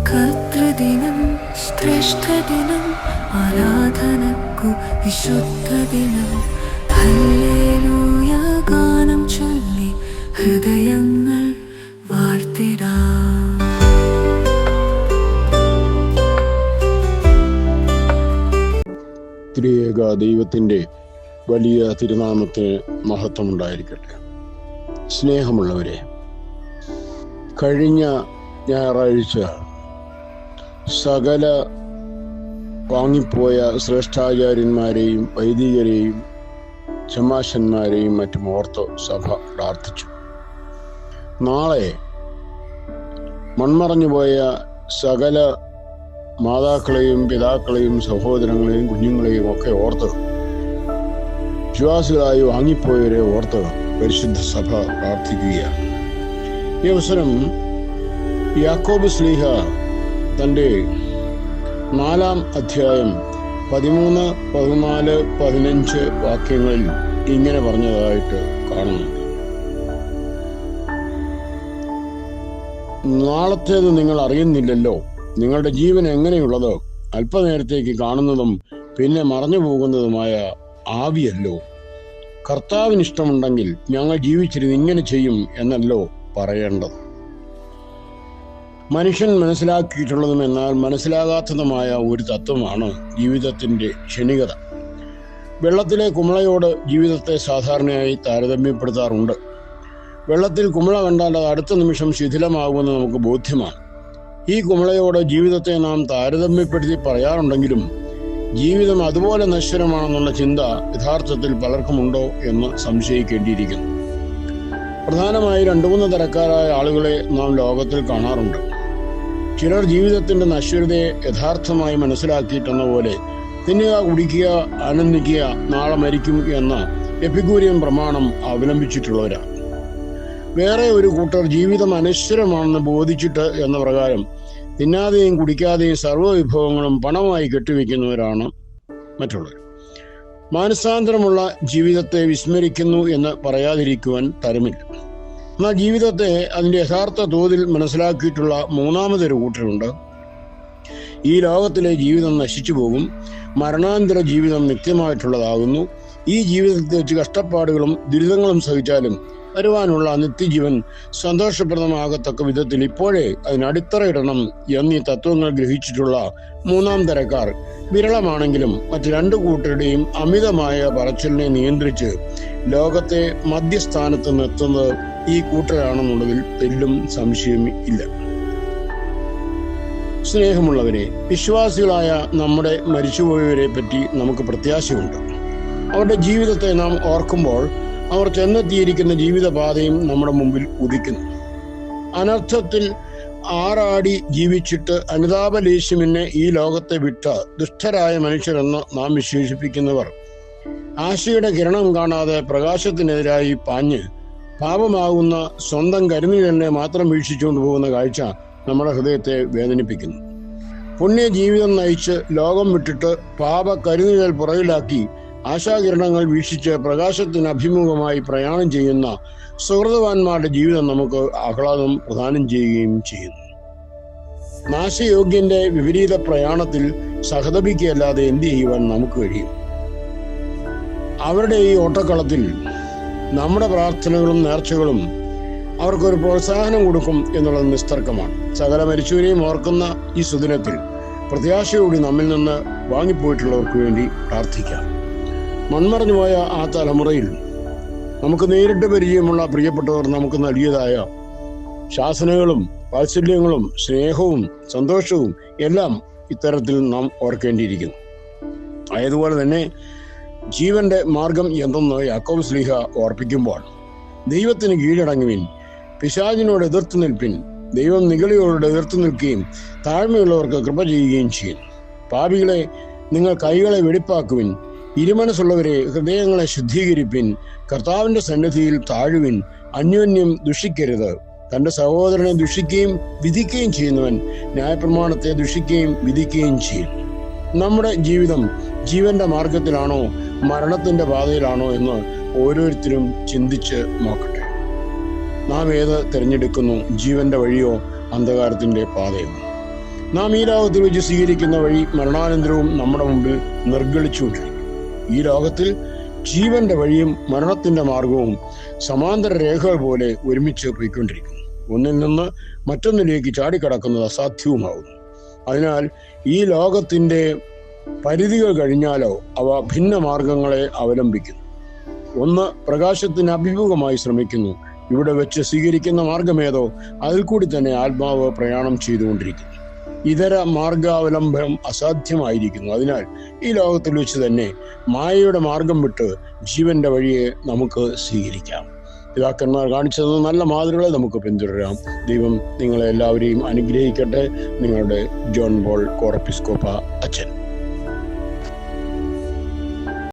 കർത്തൃദിനം, ശ്രേഷ്ഠദിനം, ആരാധനക്കു വിശുദ്ധദിനം. Hallelujah ഗാനം ചൊല്ലി ഹൃദയങ്ങൾ വാഴ്ത്തിടാം. ത്രിയേക ദൈവത്തിൻ്റെ വലിയ തിരുനാമത്തിന് മഹത്വമുണ്ടായിരിക്കട്ടെ. സ്നേഹമുള്ളവരെ, കഴിഞ്ഞ ഞായറാഴ്ച സകല വാങ്ങിപ്പോയ ശ്രേഷ്ഠാചാര്യന്മാരെയും വൈദികരെയും ചമാശന്മാരെയും മറ്റും ഓർത്ത് സഭ പ്രാർത്ഥിച്ചു. നാളെ മൺമറഞ്ഞുപോയ സകല മാതാക്കളെയും പിതാക്കളെയും സഹോദരങ്ങളെയും കുഞ്ഞുങ്ങളെയും ഒക്കെ ഓർത്ത്, വിശ്വാസികളായി വാങ്ങിപ്പോയവരെ ഓർത്ത് പരിശുദ്ധ സഭ പ്രാർത്ഥിക്കുകയാണ്. ഈ അവസരം യാക്കോബ് ശ്ലീഹ തൻ്റെ 4-ാം അധ്യായം 13, 14, 15 വാക്യങ്ങളിൽ ഇങ്ങനെ പറഞ്ഞതായിട്ട് കാണുന്നു. നാളത്തേത് നിങ്ങൾ അറിയുന്നില്ലല്ലോ. നിങ്ങളുടെ ജീവൻ എങ്ങനെയുള്ളത്? അല്പനേരത്തേക്ക് കാണുന്നതും പിന്നെ മറഞ്ഞു പോകുന്നതുമായ ആവിയല്ലോ. കർത്താവിന് ഇഷ്ടമുണ്ടെങ്കിൽ ഞങ്ങൾ ജീവിച്ചിരുന്ന് ഇങ്ങനെ ചെയ്യും എന്നല്ലോ പറയേണ്ടത്. മനുഷ്യൻ മനസ്സിലാക്കിയിട്ടുള്ളതും എന്നാൽ മനസ്സിലാകാത്തതുമായ ഒരു തത്വമാണ് ജീവിതത്തിൻ്റെ ക്ഷണികത. വെള്ളത്തിലെ കുമിളയോട് ജീവിതത്തെ സാധാരണയായി താരതമ്യപ്പെടുത്താറുണ്ട്. വെള്ളത്തിൽ കുമിള കണ്ടാൽ അത് അടുത്ത നിമിഷം ശിഥിലമാകുമെന്ന് നമുക്ക് ബോധ്യമാണ്. ഈ കുമിളയോട് ജീവിതത്തെ നാം താരതമ്യപ്പെടുത്തി പറയാറുണ്ടെങ്കിലും ജീവിതം അതുപോലെ നശ്വരമാണെന്നുള്ള ചിന്ത യഥാർത്ഥത്തിൽ പലർക്കുമുണ്ടോ എന്ന് സംശയിക്കേണ്ടിയിരിക്കുന്നു. പ്രധാനമായി 2-3 തരക്കാരായ ആളുകളെ നാം ലോകത്തിൽ കാണാറുണ്ട്. ചിലർ ജീവിതത്തിന്റെ നശ്വരതയെ യഥാർത്ഥമായി മനസ്സിലാക്കിയിട്ടെന്ന പോലെ തിന്നുക, കുടിക്കുക, ആനന്ദിക്കുക, നാളെ മരിക്കും എന്ന എപ്പിക്കൂരിയൻ പ്രമാണം അവലംബിച്ചിട്ടുള്ളവരാണ്. വേറെ ഒരു കൂട്ടർ ജീവിതം അനശ്വരമാണെന്ന് ബോധിച്ചിട്ട് എന്ന പ്രകാരം തിന്നാതെയും കുടിക്കാതെയും സർവ്വവിഭവങ്ങളും പണമായി കെട്ടിവെക്കുന്നവരാണ് മറ്റുള്ളവർ. മാനസാന്തരമുള്ള ജീവിതത്തെ വിസ്മരിക്കുന്നു എന്ന് പറയാതിരിക്കുവാൻ തരമില്ല. എന്നാൽ ജീവിതത്തെ അതിൻ്റെ യഥാർത്ഥ തോതിൽ മനസ്സിലാക്കിയിട്ടുള്ള 3-മതൊരു കൂട്ടരുണ്ട്. ഈ ലോകത്തിലെ ജീവിതം നശിച്ചു പോകും, മരണാന്തര ജീവിതം നിത്യമായിട്ടുള്ളതാകുന്നു. ഈ ജീവിതത്തിൽ വെച്ച് കഷ്ടപ്പാടുകളും ദുരിതങ്ങളും സഹിച്ചാലും വരുവാനുള്ള നിത്യജീവൻ സന്തോഷപ്രദമാകത്തക്ക വിധത്തിൽ ഇപ്പോഴേ അതിനടിത്തറയിടണം എന്നീ തത്വങ്ങൾ ഗ്രഹിച്ചിട്ടുള്ള 3-ാം തരക്കാർ വിരളമാണെങ്കിലും മറ്റ് 2 കൂട്ടരുടെയും അമിതമായ പറച്ചിലിനെ നിയന്ത്രിച്ച് ലോകത്തെ മധ്യസ്ഥാനത്ത് നിർത്തുന്നത് ഈ കൂട്ടരാണെന്നുള്ളതിൽ തെല്ലും സംശയം ഇല്ല. സ്നേഹമുള്ളവരെ, വിശ്വാസികളായ നമ്മുടെ മരിച്ചുപോയവരെ പറ്റി നമുക്ക് പ്രത്യാശയുണ്ട്. അവരുടെ ജീവിതത്തെ നാം ഓർക്കുമ്പോൾ അവർ ചെന്നെത്തിയിരിക്കുന്ന ജീവിതപാതയും നമ്മുടെ മുമ്പിൽ ഉദിക്കുന്നു. അനർത്ഥത്തിൽ ആറാടി ജീവിച്ചിട്ട് അനുതാപലേശ്യമിന്നെ ഈ ലോകത്തെ വിട്ട ദുഷ്ടരായ മനുഷ്യരെന്ന് നാം വിശേഷിപ്പിക്കുന്നവർ ആശയുടെ കിരണം കാണാതെ പ്രകാശത്തിനെതിരായി പാഞ്ഞ് പാപമാകുന്ന സ്വന്തം കരുനിഴലിനെ മാത്രം വീക്ഷിച്ചുകൊണ്ട് പോകുന്ന കാഴ്ച നമ്മുടെ ഹൃദയത്തെ വേദനിപ്പിക്കുന്നു. പുണ്യ ജീവിതം നയിച്ച് ലോകം വിട്ടിട്ട് പാപ കരുനിഴൽ പുറകിലാക്കി ആശാകിരണങ്ങൾ വീക്ഷിച്ച് പ്രകാശത്തിന് അഭിമുഖമായി പ്രയാണം ചെയ്യുന്ന സുഹൃതവാന്മാരുടെ ജീവിതം നമുക്ക് ആഹ്ലാദം പ്രദാനം ചെയ്യുകയും ചെയ്യുന്നു. നാശയോഗ്യന്റെ വിപരീത പ്രയാണത്തിൽ സഹതപിക്കുകയല്ലാതെ എന്ത് ചെയ്യുവാൻ നമുക്ക് കഴിയും? അവരുടെ ഈ ഓട്ടക്കളത്തിൽ നമ്മുടെ പ്രാർത്ഥനകളും നേർച്ചകളും അവർക്കൊരു പ്രോത്സാഹനം കൊടുക്കും എന്നുള്ളത് നിസ്തർക്കമാണ്. സകല മരിച്ചവരെയും ഓർക്കുന്ന ഈ സുദിനത്തിൽ പ്രത്യാശയോടെ നമ്മിൽ നിന്ന് വാങ്ങിപ്പോയിട്ടുള്ളവർക്ക് വേണ്ടി പ്രാർത്ഥിക്കാം. മൺമറഞ്ഞുപോയ ആ തലമുറയിൽ നമുക്ക് നേരിട്ട് പരിചയമുള്ള പ്രിയപ്പെട്ടവർ നമുക്ക് നൽകിയതായ ശാസനകളും വാത്സല്യങ്ങളും സ്നേഹവും സന്തോഷവും എല്ലാം ഇത്തരത്തിൽ നാം ഓർക്കേണ്ടിയിരിക്കുന്നു. ആയതുപോലെ തന്നെ ജീവന്റെ മാർഗം എന്തെന്ന് യാക്കോബ് ശ്ലീഹ ഓർപ്പിക്കുമ്പോൾ ദൈവത്തിന് കീഴടങ്ങുവിൻ, പിശാചിനോട് എതിർത്ത് നിൽപ്പിൻ, ദൈവം നിഗളിയോട് എതിർത്ത് നിൽക്കുകയും താഴ്മയുള്ളവർക്ക് കൃപ ചെയ്യുകയും ചെയ്യും. പാപികളെ നിങ്ങൾ കൈകളെ വെടിപ്പാക്കുവിൻ, ഇരുമനസ്സുള്ളവരെ ഹൃദയങ്ങളെ ശുദ്ധീകരിപ്പിൻ, കർത്താവിന്റെ സന്നിധിയിൽ താഴുവിൻ, അന്യോന്യം ദുഷിക്കരുത്. തന്റെ സഹോദരനെ ദുഷിക്കുകയും വിധിക്കുകയും ചെയ്യുന്നവൻ ന്യായപ്രമാണത്തെ ദുഷിക്കുകയും വിധിക്കുകയും ചെയ്യും. നമ്മുടെ ജീവിതം ജീവന്റെ മാർഗത്തിലാണോ മരണത്തിന്റെ പാതയിലാണോ എന്ന് ഓരോരുത്തരും ചിന്തിച്ച് നോക്കട്ടെ. നാം ഏത് തിരഞ്ഞെടുക്കുന്നു? ജീവന്റെ വഴിയോ അന്ധകാരത്തിന്റെ പാതയോ? നാം ഈ ലോകത്തിൽ വെച്ച് സ്വീകരിക്കുന്ന വഴി മരണാനന്തരവും നമ്മുടെ മുമ്പിൽ നിർഗളിച്ചുകൊണ്ടിരിക്കും. ഈ ലോകത്തിൽ ജീവന്റെ വഴിയും മരണത്തിന്റെ മാർഗവും സമാന്തര രേഖകൾ പോലെ ഒരുമിച്ച് പോയിക്കൊണ്ടിരിക്കുന്നു. ഒന്നിൽ നിന്ന് മറ്റൊന്നിലേക്ക് ചാടിക്കടക്കുന്നത് അസാധ്യവുമാകുന്നു. അതിനാൽ ഈ ലോകത്തിന്റെ പരിധികൾ കഴിഞ്ഞാലോ അവ ഭിന്ന മാർഗങ്ങളെ അവലംബിക്കുന്നു. ഒന്ന് പ്രകാശത്തിന് അഭിമുഖമായി ശ്രമിക്കുന്നു. ഇവിടെ വെച്ച് സ്വീകരിക്കുന്ന മാർഗമേതോ അതിൽ കൂടി തന്നെ ആത്മാവ് പ്രയാണം ചെയ്തുകൊണ്ടിരിക്കുന്നു. ഇതര മാർഗാവലംബനം അസാധ്യമായിരിക്കുന്നു. അതിനാൽ ഈ ലോകത്തിൽ വെച്ച് തന്നെ മായയുടെ മാർഗം വിട്ട് ജീവന്റെ വഴിയെ നമുക്ക് സ്വീകരിക്കാം. പിതാക്കന്മാർ കാണിച്ചത് നല്ല മാതൃകളെ നമുക്ക് പിന്തുടരാം. ദൈവം നിങ്ങളെ എല്ലാവരെയും അനുഗ്രഹിക്കട്ടെ. നിങ്ങളുടെ ജോൺ പോൾ കോറപ്പിസ്കോപ്പ അച്ഛൻ.